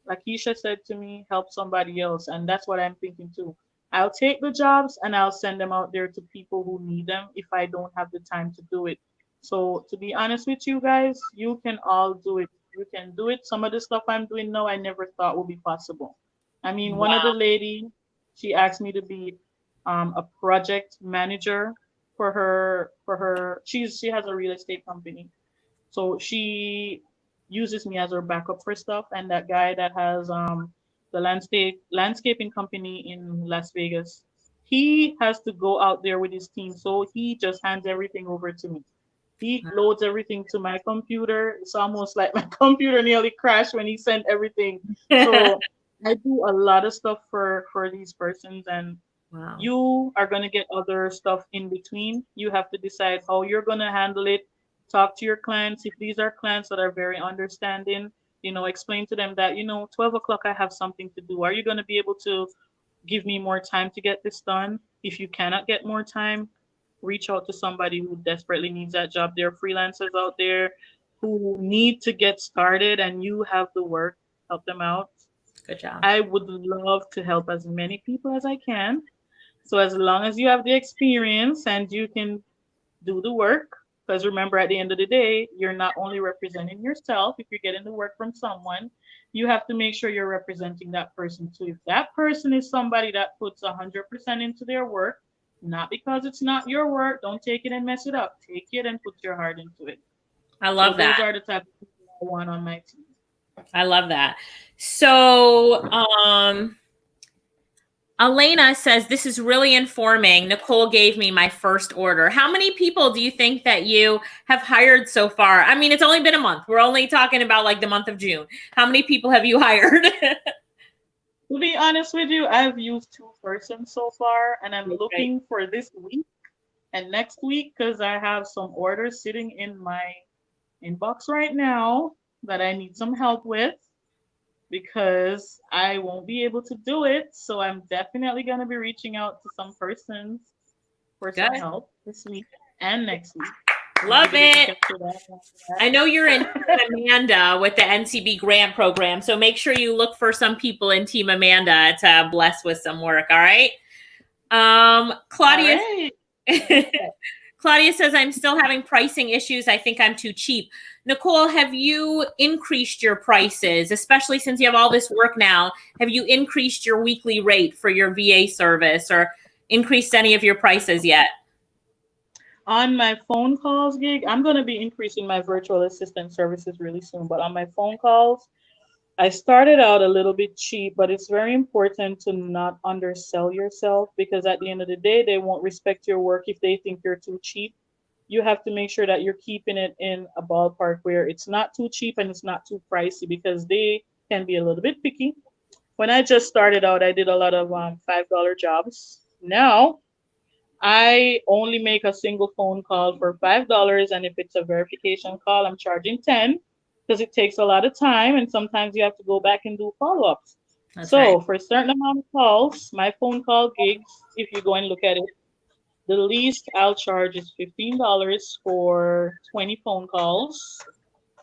Like Keisha said to me, help somebody else. And that's what I'm thinking too. I'll take the jobs and I'll send them out there to people who need them if I don't have the time to do it. So to be honest with you guys, you can all do it. You can do it. Some of the stuff I'm doing now, I never thought would be possible. I mean, one of Wow. the lady, she asked me to be a project manager she has a real estate company. So she uses me as her backup for stuff. And that guy that has the landscaping company in Las Vegas, he has to go out there with his team. So he just hands everything over to me. He loads everything to my computer. It's almost like my computer nearly crashed when he sent everything. So I do a lot of stuff for these persons, and Wow. you are going to get other stuff in between. You have to decide how you're going to handle it. Talk to your clients. If these are clients that are very understanding, explain to them that, 12 o'clock, I have something to do. Are you going to be able to give me more time to get this done? If you cannot get more time, reach out to somebody who desperately needs that job. There are freelancers out there who need to get started, and you have the work. Help them out. Good job. I would love to help as many people as I can. So as long as you have the experience and you can do the work, because remember, at the end of the day, you're not only representing yourself. If you're getting the work from someone, you have to make sure you're representing that person too. If that person is somebody that puts 100% into their work, not because it's not your work, don't take it and mess it up. Take it and put your heart into it. I love that. Those are the type of people I want on my team. I love that. So, Elena says, this is really informing. Nicole gave me my first order. How many people do you think that you have hired so far? I mean, it's only been a month. We're only talking about like the month of June. How many people have you hired? To be honest with you, I've used 2 persons so far, and I'm looking for this week and next week because I have some orders sitting in my inbox right now that I need some help with, because I won't be able to do it. So I'm definitely going to be reaching out to some persons for some help this week and next week. Love it. I know you're in Team Amanda with the NCB grant program, so make sure you look for some people in Team Amanda to bless with some work. All right. Claudia. All right. Claudia says, I'm still having pricing issues. I think I'm too cheap. Nicole, have you increased your prices, especially since you have all this work now? Have you increased your weekly rate for your VA service or increased any of your prices yet? On my phone calls gig, I'm going to be increasing my virtual assistant services really soon. But on my phone calls, I started out a little bit cheap, but it's very important to not undersell yourself, because at the end of the day, they won't respect your work if they think you're too cheap. You have to make sure that you're keeping it in a ballpark where it's not too cheap and it's not too pricey, because they can be a little bit picky. When I just started out, I did a lot of $5 jobs. Now, I only make a single phone call for $5, and if it's a verification call, I'm charging 10, because it takes a lot of time, and sometimes you have to go back and do follow-ups. So for a certain amount of calls, my phone call gigs, if you go and look at it, the least I'll charge is $15 for 20 phone calls.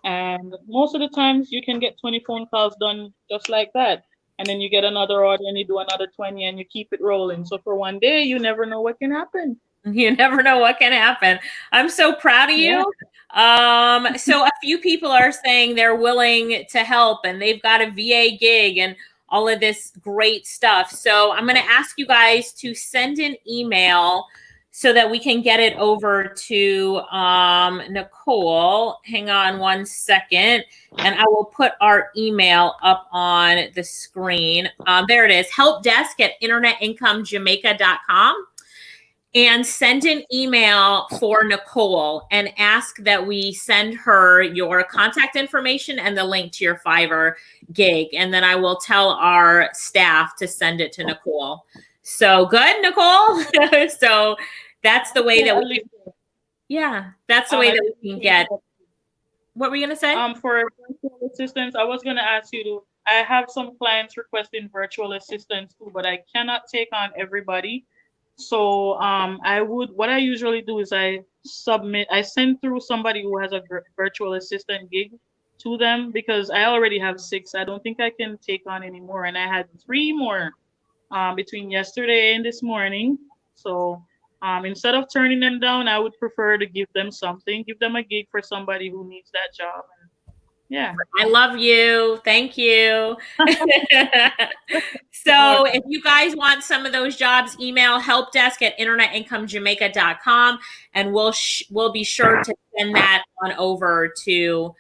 And most of the times you can get 20 phone calls done just like that. And then you get another order and you do another 20 and you keep it rolling. So for one day, you never know what can happen. You never know what can happen. I'm so proud of you. Yeah. So a few people are saying they're willing to help and they've got a VA gig and all of this great stuff. So I'm going to ask you guys to send an email so that we can get it over to Nicole. Hang on one second. And I will put our email up on the screen. There it is, helpdesk@internetinkomejamaica.com. And send an email for Nicole and ask that we send her your contact information and the link to your Fiverr gig. And then I will tell our staff to send it to Nicole. So good, Nicole? So that's the way that we can, that's the way that we can get. What were you going to say? For virtual assistants, I was going to ask you to, I have some clients requesting virtual assistants too, but I cannot take on everybody. So what I usually do is I send through somebody who has a virtual assistant gig to them, because I already have 6. I don't think I can take on any more. And I had 3 more between yesterday and this morning. So instead of turning them down, I would prefer to give them something, give them a gig for somebody who needs that job. Yeah. I love you. Thank you. So if you guys want some of those jobs, email helpdesk@internetincomejamaica.com, and we'll be sure to send that on over to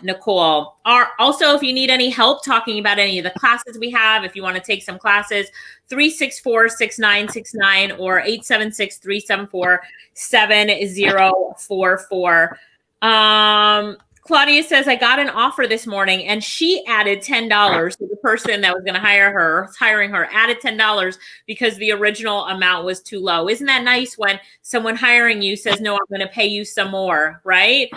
Nicole. Also, if you need any help talking about any of the classes we have, if you want to take some classes, 364-6969 or 876-374-7044. Claudia says, I got an offer this morning, and she added $10. So the person that was going to hiring her, added $10 because the original amount was too low. Isn't that nice when someone hiring you says, no, I'm going to pay you some more, right?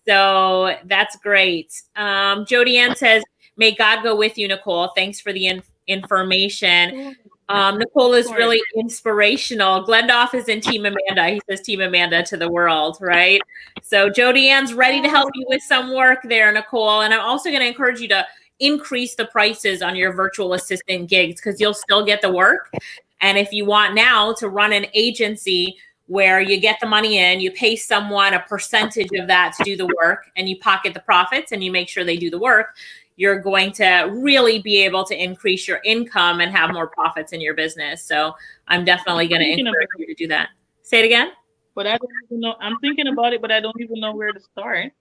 So that's great. Jody Ann says, may God go with you, Nicole. Thanks for the information. Nicole is really inspirational. Glendoff is in Team Amanda. He says Team Amanda to the world, right? So Jody Ann's ready to help you with some work there, Nicole. And I'm also going to encourage you to increase the prices on your virtual assistant gigs because you'll still get the work. And if you want now to run an agency where you get the money in, you pay someone a percentage of that to do the work, and you pocket the profits and you make sure they do the work, you're going to really be able to increase your income and have more profits in your business. So I'm definitely going to encourage you to do that. Say it again. But I don't even know. I'm thinking about it, but I don't even know where to start.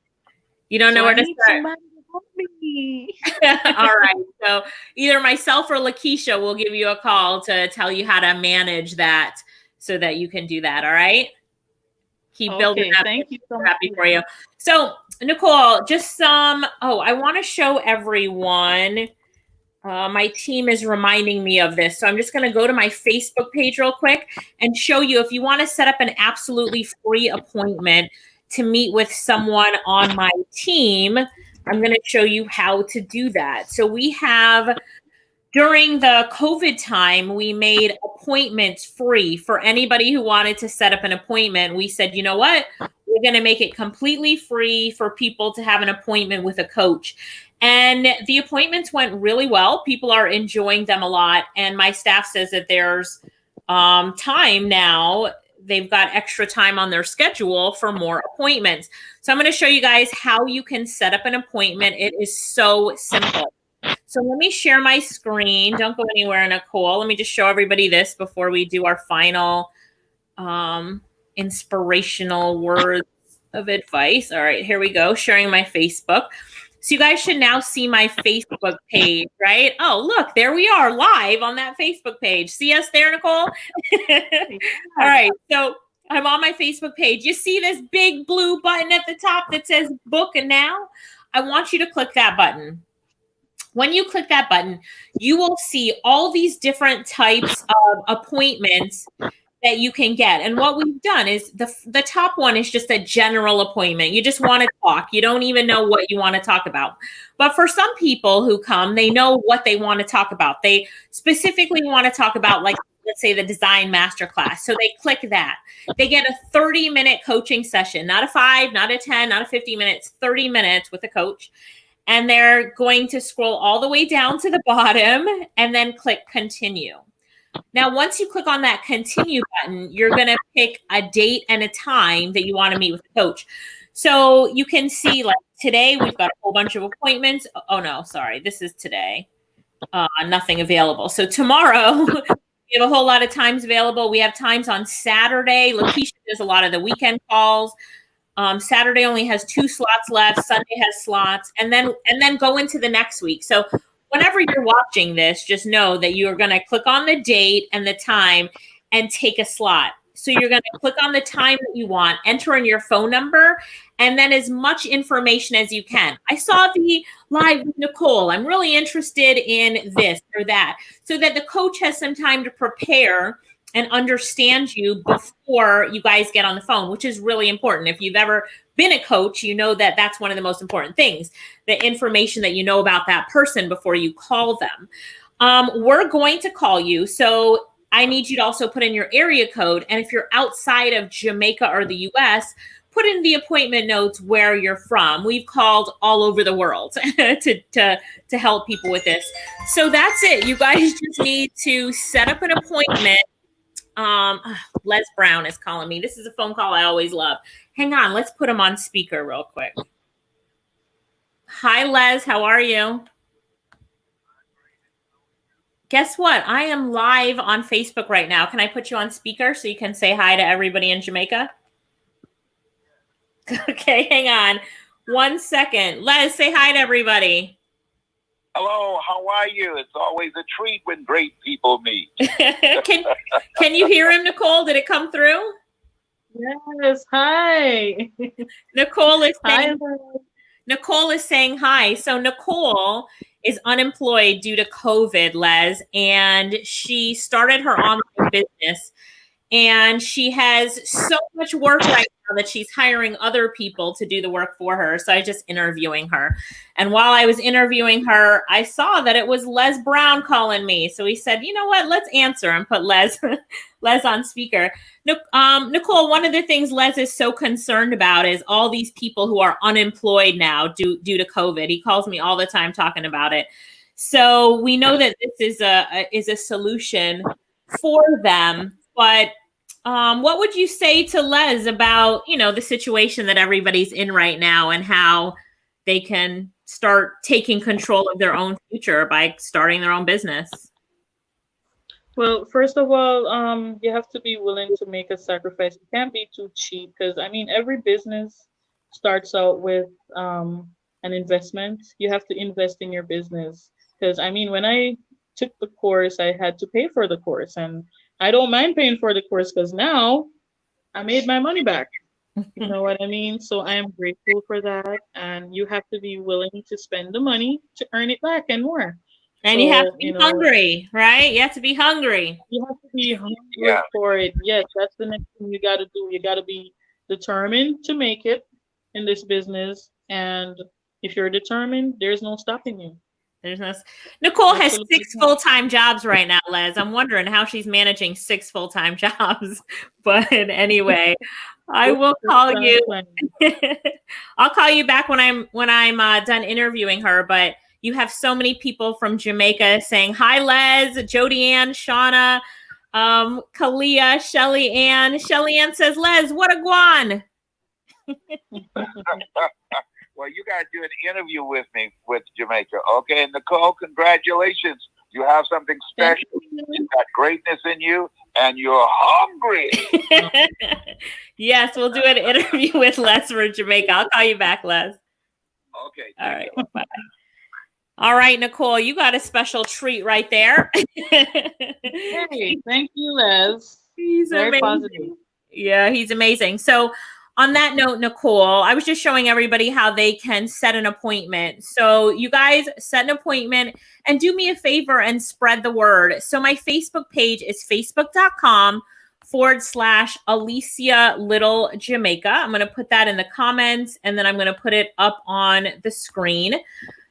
You don't know where to start. Me. All right. So either myself or Lakeisha will give you a call to tell you how to manage that so that you can do that. All right. Keep building up. Thank you so much. Happy for you. So Nicole, just I want to show everyone. My team is reminding me of this. So I'm just going to go to my Facebook page real quick and show you if you want to set up an absolutely free appointment to meet with someone on my team. I'm going to show you how to do that. So we have, during the COVID time, we made appointments free for anybody who wanted to set up an appointment. We said, you know what? We're going to make it completely free for people to have an appointment with a coach. And the appointments went really well. People are enjoying them a lot. And my staff says that there's time now. They've got extra time on their schedule for more appointments. So I'm going to show you guys how you can set up an appointment. It is so simple. So let me share my screen. Don't go anywhere, Nicole. Let me just show everybody this before we do our final inspirational words of advice. All right, here we go. Sharing my Facebook. So you guys should now see my Facebook page, right? Oh, look, there we are live on that Facebook page. See us there, Nicole? All right, so I'm on my Facebook page. You see this big blue button at the top that says book and now? I want you to click that button. When you click that button, you will see all these different types of appointments that you can get. And what we've done is the top one is just a general appointment. You just want to talk. You don't even know what you want to talk about. But for some people who come, they know what they want to talk about. They specifically want to talk about, like, let's say the design masterclass. So they click that. They get a 30-minute coaching session, not a 5, not a 10, not a 50 minutes, 30 minutes with a coach. And they're going to scroll all the way down to the bottom and then click continue. Now, once you click on that continue button, you're going to pick a date and a time that you want to meet with the coach. So you can see, like, today we've got a whole bunch of appointments. Oh, no, sorry. This is today. Nothing available. So tomorrow we have a whole lot of times available. We have times on Saturday. Lakeisha does a lot of the weekend calls. Saturday only has 2 slots left. Sunday has slots, and then go into the next week. So whenever you're watching this, just know that you're going to click on the date and the time and take a slot. So you're going to click on the time that you want, enter in your phone number, and then as much information as you can. I saw the live with Nicole. I'm really interested in this or that, so that the coach has some time to prepare and understand you before you guys get on the phone, which is really important. If you've ever been a coach, you know that that's one of the most important things, the information that you know about that person before you call them. We're going to call you. So I need you to also put in your area code. And if you're outside of Jamaica or the US, put in the appointment notes where you're from. We've called all over the world to help people with this. So that's it. You guys just need to set up an appointment. Les Brown is calling me. This is a phone call I always love. Hang on. Let's put him on speaker real quick. Hi, Les. How are you? Guess what? I am live on Facebook right now. Can I put you on speaker so you can say hi to everybody in Jamaica? Okay, hang on 1 second. Les, say hi to everybody. Hello, how are you? It's always a treat when great people meet. Can you hear him, Nicole? Did it come through? Yes. Hi. Nicole is saying, Hi. Nicole is saying hi. So Nicole is unemployed due to COVID, Les, and she started her online business. And she has so much work right now that she's hiring other people to do the work for her. So I was just interviewing her. And while I was interviewing her, I saw that it was Les Brown calling me. So he said, you know what, let's answer and put Les, Les on speaker. Nicole, one of the things Les is so concerned about is all these people who are unemployed now due to COVID. He calls me all the time talking about it. So we know that this is a solution for them. But what would you say to Les about, the situation that everybody's in right now and how they can start taking control of their own future by starting their own business? Well, first of all, you have to be willing to make a sacrifice. You can't be too cheap because, every business starts out with an investment. You have to invest in your business because, when I took the course, I had to pay for the course, and I don't mind paying for the course because now I made my money back. You know what I mean? So I am grateful for that. And you have to be willing to spend the money to earn it back and more. And so, you have to be hungry, right? You have to be hungry. You have to be hungry for it. Yes, that's the next thing you got to do. You got to be determined to make it in this business. And if you're determined, there's no stopping you. Nicole has 6 full-time jobs right now, Les. I'm wondering how she's managing 6 full-time jobs. But anyway, I will call you. I'll call you back when I'm done interviewing her. But you have so many people from Jamaica saying hi, Les, Jody Ann, Shauna, Kalia, Shelly Ann. Shelly Ann says, Les, what a guan. Well, you got to do an interview with me with Jamaica. Okay, Nicole, congratulations. You have something special. You've got greatness in you, and you're hungry. Yes, we'll do an interview with Les for Jamaica. I'll call you back, Les. Okay. All right. Bye. All right, Nicole, you got a special treat right there. Hey, thank you, Les. He's very amazing. Positive. Yeah, he's amazing. So on that note, Nicole, I was just showing everybody how they can set an appointment. So you guys set an appointment and do me a favor and spread the word. So my Facebook page is facebook.com/Alicia Little Jamaica. I'm going to put that in the comments and then I'm going to put it up on the screen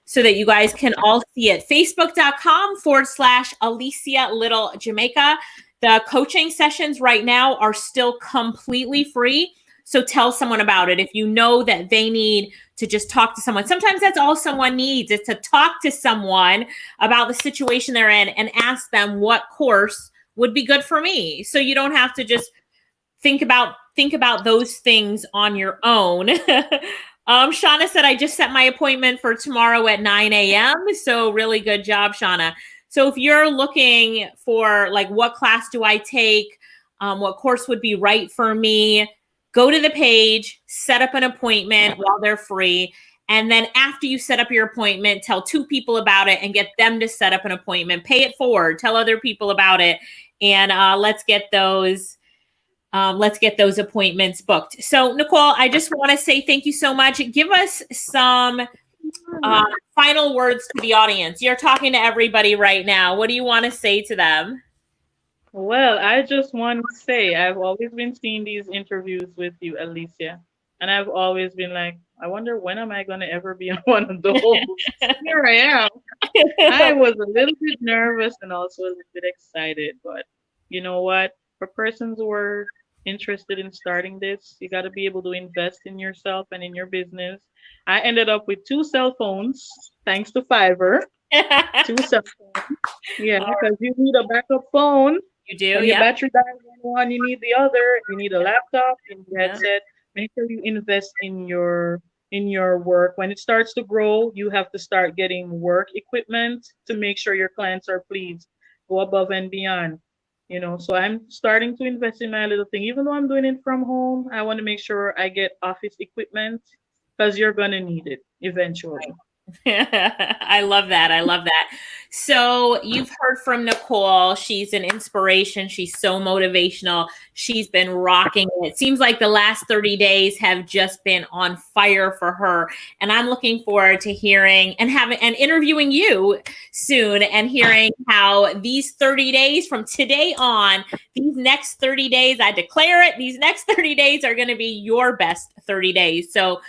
so that you guys can all see it. Facebook.com/Alicia Little Jamaica. The coaching sessions right now are still completely free. So tell someone about it. If you know that they need to just talk to someone, sometimes that's all someone needs is to talk to someone about the situation they're in and ask them what course would be good for me. So you don't have to just think about those things on your own. Shauna said, I just set my appointment for tomorrow at 9 a.m. So really good job, Shauna. So if you're looking for like, what class do I take? What course would be right for me? Go to the page, set up an appointment while they're free. And then after you set up your appointment, tell 2 people about it and get them to set up an appointment. Pay it forward. Tell other people about it. And let's get those appointments booked. So Nicole, I just want to say thank you so much. Give us some final words to the audience. You're talking to everybody right now. What do you want to say to them? Well, I just want to say I've always been seeing these interviews with you, Alicia, and I've always been like, I wonder when am I going to ever be on one of those? Here I am. I was a little bit nervous and also a little bit excited, but you know what? For persons who are interested in starting this, you got to be able to invest in yourself and in your business. I ended up with 2 cell phones thanks to Fiverr. 2 cell phones. Yeah, because you need a backup phone. You do, when your battery dies on one, you need the other. You need a laptop, you need a headset. Make sure you invest in your in your work. When it starts to grow, you have to start getting work equipment to make sure your clients are pleased. Go above and beyond. So I'm starting to invest in my little thing. Even though I'm doing it from home, I want to make sure I get office equipment because you're gonna need it eventually. I love that. I love that. So you've heard from Nicole. She's an inspiration. She's so motivational. She's been rocking it. It seems like the last 30 days have just been on fire for her. And I'm looking forward to hearing and interviewing you soon and hearing how these 30 days from today on, these next 30 days, I declare it, these next 30 days are going to be your best 30 days. So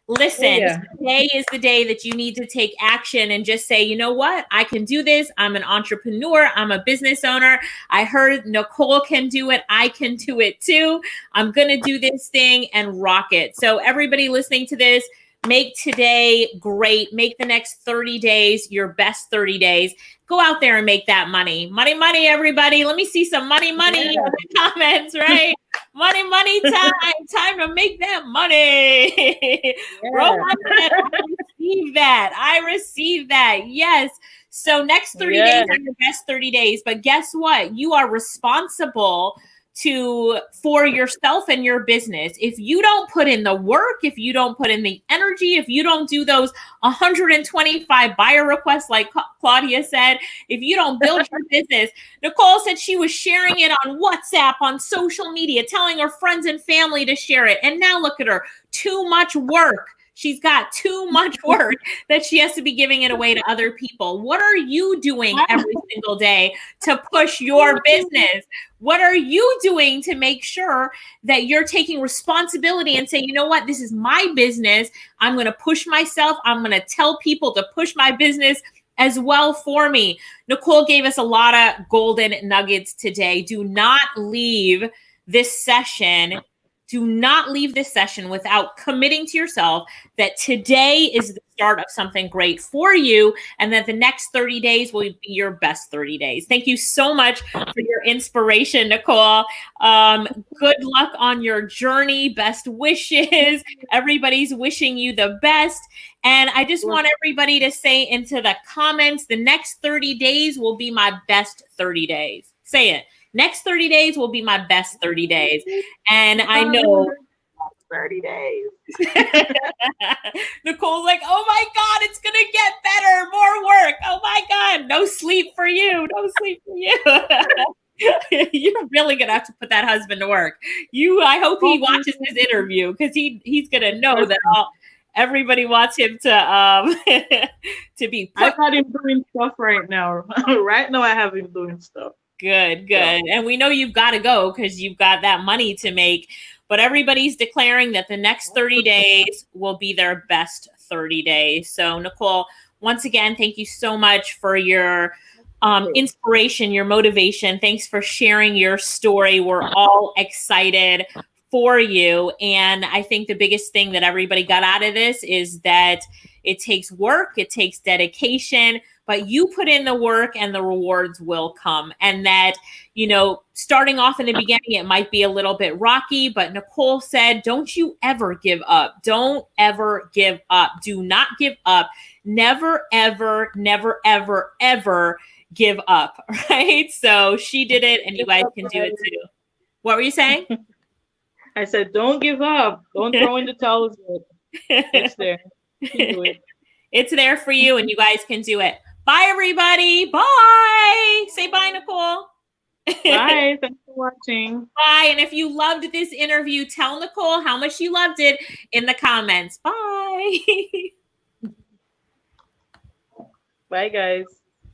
listen, today is the day that you need to take action and just say, you know what? I can do this. I'm an entrepreneur. I'm a business owner. I heard Nicole can do it. I can do it too. I'm going to do this thing and rock it. So everybody listening to this, make today great. Make the next 30 days your best 30 days. Go out there and make that money. Money, money, everybody. Let me see some money, money in the comments, right? Money, money time. Time to make that money. I receive that. I receive that. Yes. So next 30 days are your best 30 days. But guess what? You are responsible for yourself and your business. If you don't put in the work, if you don't put in the energy, if you don't do those 125 buyer requests like Claudia said, if you don't build your business, Nicole said she was sharing it on WhatsApp, on social media, telling her friends and family to share it. And now look at her, too much work. She's got too much work that she has to be giving it away to other people. What are you doing every single day to push your business? What are you doing to make sure that you're taking responsibility and say, you know what, this is my business. I'm going to push myself. I'm going to tell people to push my business as well for me. Nicole gave us a lot of golden nuggets today. Do not leave this session. Do not leave this session without committing to yourself that today is the start of something great for you and that the next 30 days will be your best 30 days. Thank you so much for your inspiration, Nicole. Good luck on your journey. Best wishes. Everybody's wishing you the best. And I just want everybody to say into the comments, the next 30 days will be my best 30 days. Say it. Next 30 days will be my best 30 days. And I know 30 days. Nicole's like, oh my God, it's going to get better. More work. Oh my God. No sleep for you. No sleep for you. You're really going to have to put that husband to work. I hope he watches this interview because he's going to know that everybody wants him to be put. I've had him doing stuff right now. Right now I have him doing stuff. Good. And we know you've got to go because you've got that money to make. But everybody's declaring that the next 30 days will be their best 30 days. So, Nicole, once again, thank you so much for your inspiration, your motivation. Thanks for sharing your story. We're all excited for you. And I think the biggest thing that everybody got out of this is that it takes work, it takes dedication, but you put in the work and the rewards will come. And that, starting off in the beginning, it might be a little bit rocky, but Nicole said, don't you ever give up. Don't ever give up. Do not give up. Never, ever, never, ever, ever give up. Right? So she did it and you guys can do it too. What were you saying? I said, don't give up. Don't throw in the towels. It's there. You can do it. It's there for you and you guys can do it. Bye, everybody. Bye. Say bye, Nicole. Bye. Thanks for watching. Bye. And if you loved this interview, tell Nicole how much you loved it in the comments. Bye. Bye, guys.